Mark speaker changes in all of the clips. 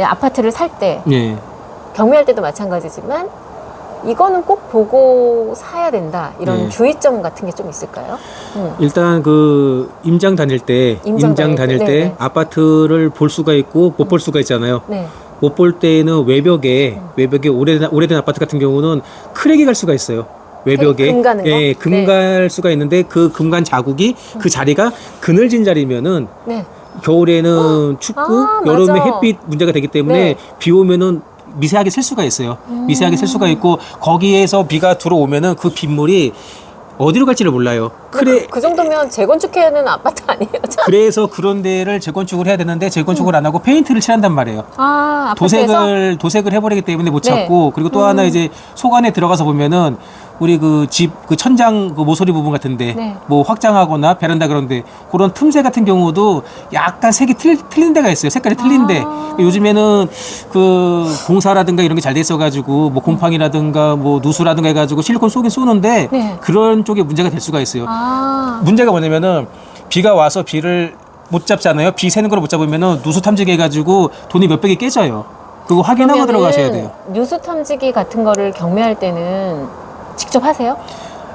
Speaker 1: 아파트를 살 때,
Speaker 2: 예.
Speaker 1: 경매할 때도 마찬가지지만 이거는 꼭 보고 사야 된다. 이런
Speaker 2: 네.
Speaker 1: 주의점 같은 게 좀 있을까요?
Speaker 2: 일단 그 임장 다닐 때
Speaker 1: 네네.
Speaker 2: 아파트를 볼 수가 있고 못 볼 수가 있잖아요.
Speaker 1: 네.
Speaker 2: 못 볼 때는 외벽에 오래된 아파트 같은 경우는 크랙이 갈 수가 있어요. 외벽에
Speaker 1: 금 가는 거?
Speaker 2: 예, 금 갈 수가 있는데 그 금간 자국이 그 자리가 그늘진 자리면은
Speaker 1: 네.
Speaker 2: 겨울에는 춥고 여름에
Speaker 1: 맞아.
Speaker 2: 햇빛 문제가 되기 때문에
Speaker 1: 네.
Speaker 2: 비 오면은 미세하게 셀 수가 있어요. 미세하게 셀 수가 있고 거기에서 비가 들어오면은 그 빗물이 어디로 갈지를 몰라요.
Speaker 1: 그 정도면 재건축해야 하는 아파트 아니에요?
Speaker 2: 그래서 그런 데를 재건축을 해야 되는데 재건축을 안 하고 페인트를 칠한단 말이에요.
Speaker 1: 아파트에서?
Speaker 2: 도색을 해버리기 때문에 못
Speaker 1: 네.
Speaker 2: 찾고 그리고 또 하나 이제 속 안에 들어가서 보면은 우리 그 집 그 천장 그 모서리 부분 같은데
Speaker 1: 네.
Speaker 2: 뭐 확장하거나 베란다 그런데 그런 틈새 같은 경우도 약간 색이 틀린 데가 있어요. 색깔이 틀린데 요즘에는 그 공사라든가 이런 게 잘 돼 있어가지고 뭐 곰팡이라든가 뭐 누수라든가 해가지고 실리콘 쏘긴 쏘는데
Speaker 1: 네.
Speaker 2: 그런 쪽에 문제가 될 수가 있어요. 문제가 뭐냐면은 비가 와서 비를 못 잡잖아요. 비 새는 걸 못 잡으면은 누수 탐지기 해가지고 돈이 몇백이 깨져요. 그거 확인하고 들어가셔야 돼요.
Speaker 1: 누수 탐지기 같은 거를 경매할 때는 직접 하세요?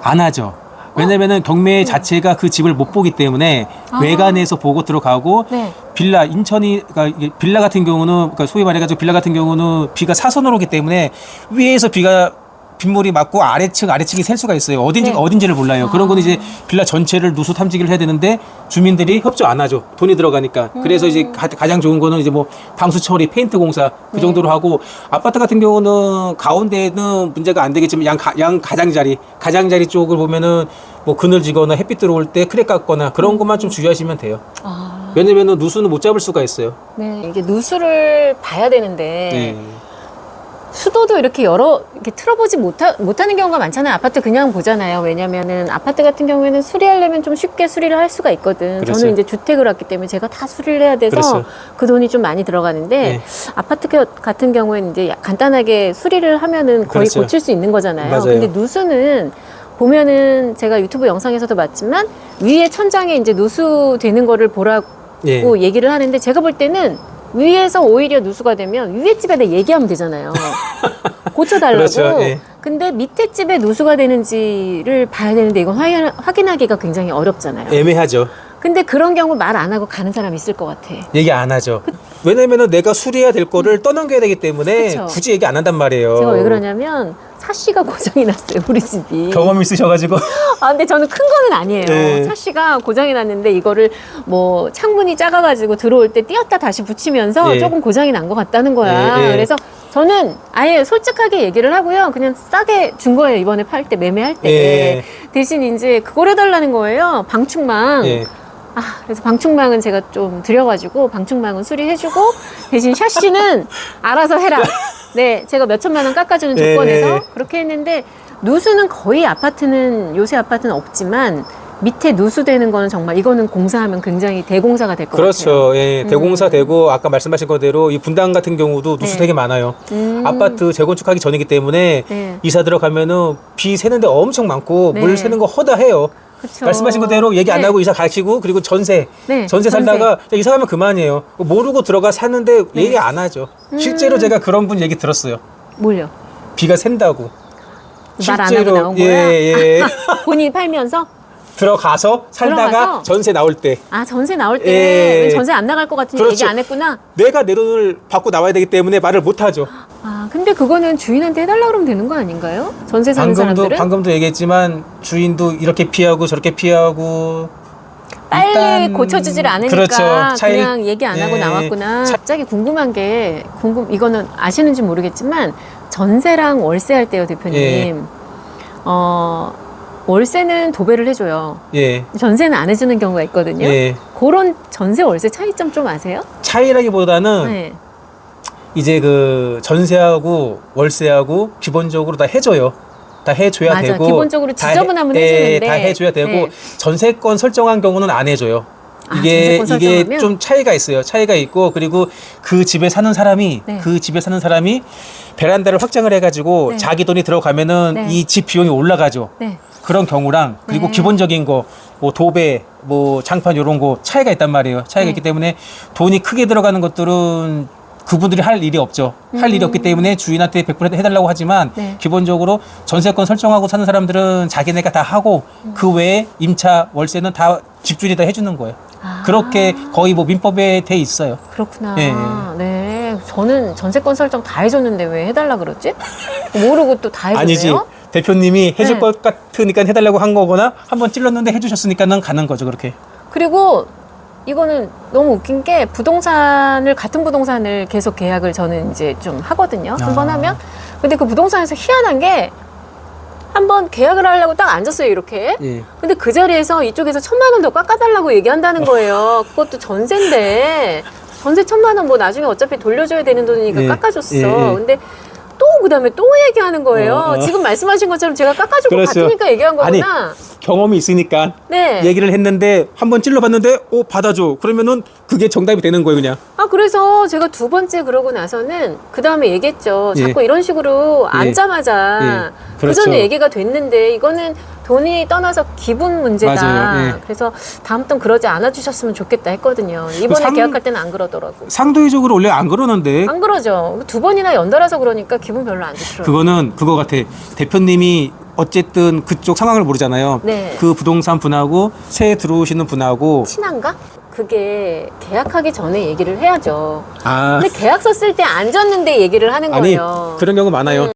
Speaker 2: 안 하죠. 왜냐면은 경매 자체가 그 집을 못 보기 때문에 외관에서 보고 들어가고
Speaker 1: 네.
Speaker 2: 빌라 인천이 그러니까 이게 빌라 같은 경우는 그러니까 소위 말해가지고 빌라 같은 경우는 비가 사선으로 오기 때문에 위에서 비가 빗물이 맞고 아래층이 셀 수가 있어요. 어딘지를 몰라요. 그런 거는 이제 빌라 전체를 누수 탐지기를 해야 되는데 주민들이 협조 안 하죠. 돈이 들어가니까. 그래서 이제 가장 좋은 거는 이제 뭐 방수 처리, 페인트 공사 그 정도로 하고 아파트 같은 경우는 가운데는 문제가 안 되겠지만 양 가장자리 쪽을 보면은 뭐 그늘지거나 햇빛 들어올 때 크랙 같거나 그런 것만 좀 주의하시면 돼요. 왜냐면은 누수는 못 잡을 수가 있어요.
Speaker 1: 네. 이게 누수를 봐야 되는데
Speaker 2: 네.
Speaker 1: 수도도 이렇게 이렇게 틀어보지 못하는 경우가 많잖아요. 아파트 그냥 보잖아요. 왜냐면은 아파트 같은 경우에는 수리하려면 좀 쉽게 수리를 할 수가 있거든.
Speaker 2: 그렇죠.
Speaker 1: 저는 이제 주택을 왔기 때문에 제가 다 수리를 해야 돼서
Speaker 2: 그렇죠.
Speaker 1: 그 돈이 좀 많이 들어가는데
Speaker 2: 네.
Speaker 1: 아파트 같은 경우에는 이제 간단하게 수리를 하면은 거의
Speaker 2: 그렇죠.
Speaker 1: 고칠 수 있는 거잖아요.
Speaker 2: 맞아요.
Speaker 1: 근데 누수는 보면은 제가 유튜브 영상에서도 봤지만 위에 천장에 이제 누수 되는 거를 보라고
Speaker 2: 예.
Speaker 1: 얘기를 하는데 제가 볼 때는 위에서 오히려 누수가 되면 위에 집에다 얘기하면 되잖아요. 고쳐달라고.
Speaker 2: 그렇죠. 예.
Speaker 1: 근데 밑에 집에 누수가 되는지를 봐야 되는데 이건 확인하기가 굉장히 어렵잖아요.
Speaker 2: 애매하죠.
Speaker 1: 근데 그런 경우 말 안 하고 가는 사람 있을 것 같아.
Speaker 2: 얘기 안 하죠. 왜냐면은 내가 수리해야 될 거를 떠넘겨야 되기 때문에
Speaker 1: 그쵸.
Speaker 2: 굳이 얘기 안 한단 말이에요.
Speaker 1: 제가 왜 그러냐면 사시가 고장이 났어요, 우리 집이.
Speaker 2: 경험 있으셔가지고.
Speaker 1: 근데 저는 큰 거는 아니에요.
Speaker 2: 네.
Speaker 1: 사시가 고장이 났는데 이거를 뭐 창문이 작아가지고 들어올 때 띄었다 다시 붙이면서
Speaker 2: 네.
Speaker 1: 조금 고장이 난 것 같다는 거야.
Speaker 2: 네.
Speaker 1: 그래서 저는 아예 솔직하게 얘기를 하고요. 그냥 싸게 준 거예요. 이번에 팔 때, 매매할 때.
Speaker 2: 네.
Speaker 1: 대신 이제 그걸 해달라는 거예요. 방충망.
Speaker 2: 예.
Speaker 1: 그래서 방충망은 제가 좀 드려가지고 방충망은 수리해주고 대신 샤시는 알아서 해라. 네, 제가 몇 천만 원 깎아주는
Speaker 2: 네.
Speaker 1: 조건에서 그렇게 했는데 누수는 거의 요새 아파트는 없지만 밑에 누수되는 거는 정말 이거는 공사하면 굉장히 대공사가 될 것 같아요.
Speaker 2: 그렇죠. 예. 대공사 되고 아까 말씀하신 거대로 이 분당 같은 경우도 누수
Speaker 1: 네.
Speaker 2: 되게 많아요. 아파트 재건축하기 전이기 때문에
Speaker 1: 네.
Speaker 2: 이사 들어가면은 비 새는데 엄청 많고
Speaker 1: 네.
Speaker 2: 물 새는 거 허다해요.
Speaker 1: 그쵸.
Speaker 2: 말씀하신 거대로 얘기 안
Speaker 1: 네.
Speaker 2: 하고 이사 가시고 그리고 전세
Speaker 1: 네,
Speaker 2: 살다가 이사 가면 그만이에요. 모르고 들어가 사는데 얘기 안 하죠. 실제로 제가 그런 분 얘기 들었어요.
Speaker 1: 뭘요?
Speaker 2: 비가 샌다고.
Speaker 1: 말 안 하고 나온 거야?
Speaker 2: 예.
Speaker 1: 본인이 팔면서?
Speaker 2: 들어가서 살다가
Speaker 1: 들어가서?
Speaker 2: 전세 나올 때
Speaker 1: 전세 나올 때
Speaker 2: 예.
Speaker 1: 왜 전세 안 나갈 것 같은데
Speaker 2: 그렇죠.
Speaker 1: 얘기 안 했구나.
Speaker 2: 내가 내 돈을 받고 나와야 되기 때문에 말을 못 하죠.
Speaker 1: 근데 그거는 주인한테 해달라 그러면 되는 거 아닌가요? 전세 사는 사람들은?
Speaker 2: 방금도 얘기했지만 주인도 이렇게 피하고 저렇게 피하고
Speaker 1: 빨리
Speaker 2: 일단
Speaker 1: 고쳐주질 않으니까
Speaker 2: 그렇죠.
Speaker 1: 그냥 얘기 안 하고
Speaker 2: 예.
Speaker 1: 나왔구나. 갑자기 궁금한 게 이거는 아시는지 모르겠지만 전세랑 월세 할 때요, 대표님.
Speaker 2: 예.
Speaker 1: 월세는 도배를 해줘요.
Speaker 2: 예.
Speaker 1: 전세는 안 해주는 경우가 있거든요.
Speaker 2: 예.
Speaker 1: 그런 전세 월세 차이점 좀 아세요?
Speaker 2: 차이라기보다는
Speaker 1: 네.
Speaker 2: 이제 그 전세하고 월세하고 기본적으로 다 해줘요. 다 해줘야
Speaker 1: 맞아.
Speaker 2: 되고
Speaker 1: 기본적으로 지저분하면 해주는데.
Speaker 2: 다 해줘야 되고
Speaker 1: 네.
Speaker 2: 전세권 설정한 경우는 안 해줘요. 이게
Speaker 1: 전세권
Speaker 2: 이게
Speaker 1: 설정하면?
Speaker 2: 좀 차이가 있어요. 차이가 있고 그리고 그 집에 사는 사람이
Speaker 1: 네.
Speaker 2: 베란다를 확장을 해가지고
Speaker 1: 네.
Speaker 2: 자기 돈이 들어가면은
Speaker 1: 네.
Speaker 2: 이 집 비용이 올라가죠.
Speaker 1: 네.
Speaker 2: 그런 경우랑 그리고
Speaker 1: 네.
Speaker 2: 기본적인 거 뭐 도배 뭐 장판 이런 거 차이가 있단 말이에요. 차이가
Speaker 1: 네.
Speaker 2: 있기 때문에 돈이 크게 들어가는 것들은 그분들이 할 일이 없죠. 할 일이 없기 때문에 주인한테 100% 해달라고 하지만
Speaker 1: 네.
Speaker 2: 기본적으로 전세권 설정하고 사는 사람들은 자기네가 다 하고 그 외에 임차 월세는 다 집주인이 다 해주는 거예요.
Speaker 1: 아.
Speaker 2: 그렇게 거의 뭐 민법에 돼 있어요.
Speaker 1: 그렇구나.
Speaker 2: 예.
Speaker 1: 네. 저는 전세권 설정 다 해줬는데 왜 해달라 그러지? 모르고 또 다 해줬네요.
Speaker 2: 아니지. 대표님이 해줄
Speaker 1: 네.
Speaker 2: 것 같으니까 해달라고 한 거거나 한번 찔렀는데 해주셨으니까는 가는 거죠. 그렇게.
Speaker 1: 그리고 이거는 너무 웃긴 게 같은 부동산을 계속 계약을 저는 이제 좀 하거든요. 한 번
Speaker 2: 아.
Speaker 1: 하면. 근데 그 부동산에서 희한한 게 한 번 계약을 하려고 딱 앉았어요, 이렇게.
Speaker 2: 예.
Speaker 1: 근데 그 자리에서 이쪽에서 1,000만 원 더 깎아달라고 얘기한다는 거예요. 그것도 전세인데. 전세 1,000만 원 뭐 나중에 어차피 돌려줘야 되는 돈이니까
Speaker 2: 예.
Speaker 1: 깎아줬어.
Speaker 2: 예, 예.
Speaker 1: 근데 또 그다음에 또 얘기하는 거예요. 지금 말씀하신 것처럼 제가 깎아줄 것
Speaker 2: 그렇죠.
Speaker 1: 같으니까 얘기한 거구나.
Speaker 2: 경험이 있으니까
Speaker 1: 네.
Speaker 2: 얘기를 했는데 한번 찔러봤는데 받아줘. 그러면은 그게 정답이 되는 거예요, 그냥.
Speaker 1: 그래서 제가 두 번째 그러고 나서는 그 다음에 얘기했죠.
Speaker 2: 예.
Speaker 1: 자꾸 이런 식으로
Speaker 2: 예.
Speaker 1: 앉자마자
Speaker 2: 예.
Speaker 1: 그
Speaker 2: 그렇죠.
Speaker 1: 전에 얘기가 됐는데 이거는 돈이 떠나서 기분 문제다.
Speaker 2: 맞아요. 예.
Speaker 1: 그래서 다음부터는 그러지 않아 주셨으면 좋겠다 했거든요. 이번에
Speaker 2: 상-
Speaker 1: 계약할 때는 안 그러더라고.
Speaker 2: 상도의적으로 원래 안 그러는데
Speaker 1: 안 그러죠. 두 번이나 연달아서 그러니까 기분 별로 안 좋더라고요.
Speaker 2: 그거는 그거 같아. 대표님이 어쨌든 그쪽 상황을 모르잖아요.
Speaker 1: 네.
Speaker 2: 그 부동산 분하고 새해 들어오시는 분하고
Speaker 1: 친한가? 그게 계약하기 전에 얘기를 해야죠.
Speaker 2: 아
Speaker 1: 근데 계약서 쓸 때 안 졌는데 얘기를 하는
Speaker 2: 아니
Speaker 1: 거예요.
Speaker 2: 그런 경우 많아요.